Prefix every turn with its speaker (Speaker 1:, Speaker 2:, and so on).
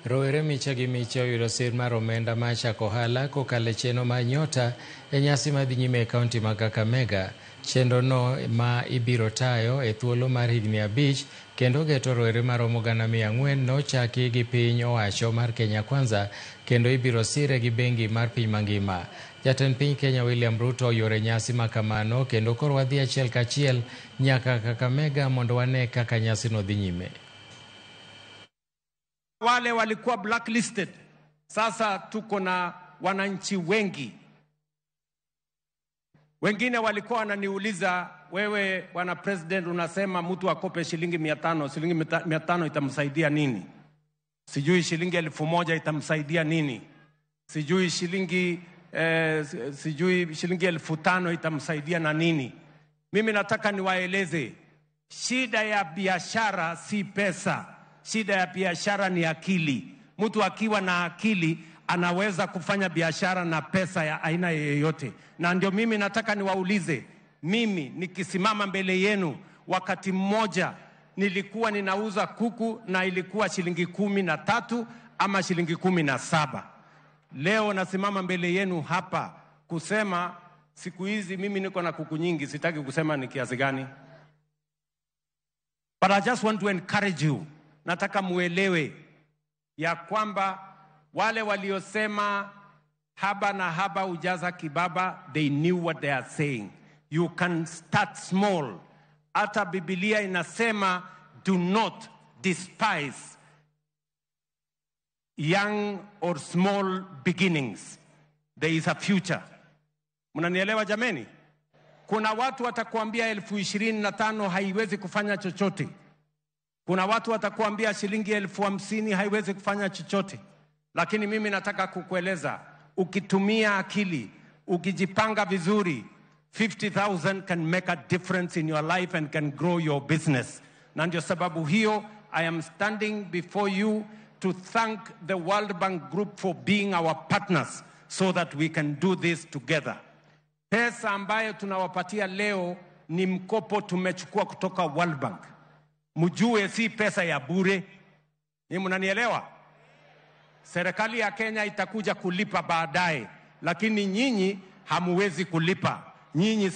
Speaker 1: Rowere micha gi micha oyudo sir mar omenda ma chako ohala kokalo e chenro mar Nyota e nyasi madhi nyime e kaunti ma Kakamega. Chenrono ma ibiro tayo e thuolo mar higni 5 kendo geto rowere maromo 400 nochaki gi piny owacho mar Kenya Kwanza kendo ibiro sire gi bengi mar piny mangima. Jatend piny Kenya William Ruto oyore nyasi makamano kendo koro wadhi achiel kachiel nyaka Kakamega mondo wane kaka nyasi no dhi nyime.
Speaker 2: Wale walikuwa blacklisted, sasa tuko na wananchi wengi. Wengine walikuwa wananiuliza, wewe wana president unasema mtu akope shilingi 500, shilingi 500 itamsaidia nini? Sijui shilingi 1000 itamsaidia nini? Sijui shilingi 5000 itamsaidia na nini? Mimi nataka niwaeleze, shida ya biashara si pesa. Shida ya biashara ni akili. Mtu akiwa na akili anaweza kufanya biashara na pesa ya aina yoyote. Na ndio mimi nataka niwaulize, mimi nikisimama mbele yenu, wakati mmoja nilikuwa ninauza kuku na ilikuwa shilingi 13 ama shilingi 17. Leo nasimama mbele yenu hapa kusema siku hizi mimi niko na kuku nyingi, sitaki kusema ni kiasi gani. But I just want to encourage you. Nataka muelewe ya kwamba wale waliosema haba na haba ujaza kibaba, they knew what they are saying. You can start small. Hata Biblia inasema, do not despise young or small beginnings. There is a future. Mnanielewa jameni? Kuna watu watakuambia 25,000 haiwezi kufanya chochote. Kuna watu watakuambia shilingi 50,000 haiwezi kufanya chochote. Lakini mimi nataka kukueleza, ukitumia akili, ukijipanga vizuri, 50,000 can make a difference in your life and can grow your business. Na ndio sababu hiyo, I am standing before you to thank the World Bank Group for being our partners so that we can do this together. Pesa ambayo tunawapatia leo ni mkopo tumechukua kutoka World Bank. Mjue si pesa ya bure. Ni mnanielewa? Serikali ya Kenya itakuja kulipa baadaye, lakini nyinyi hamuwezi kulipa. Nyinyi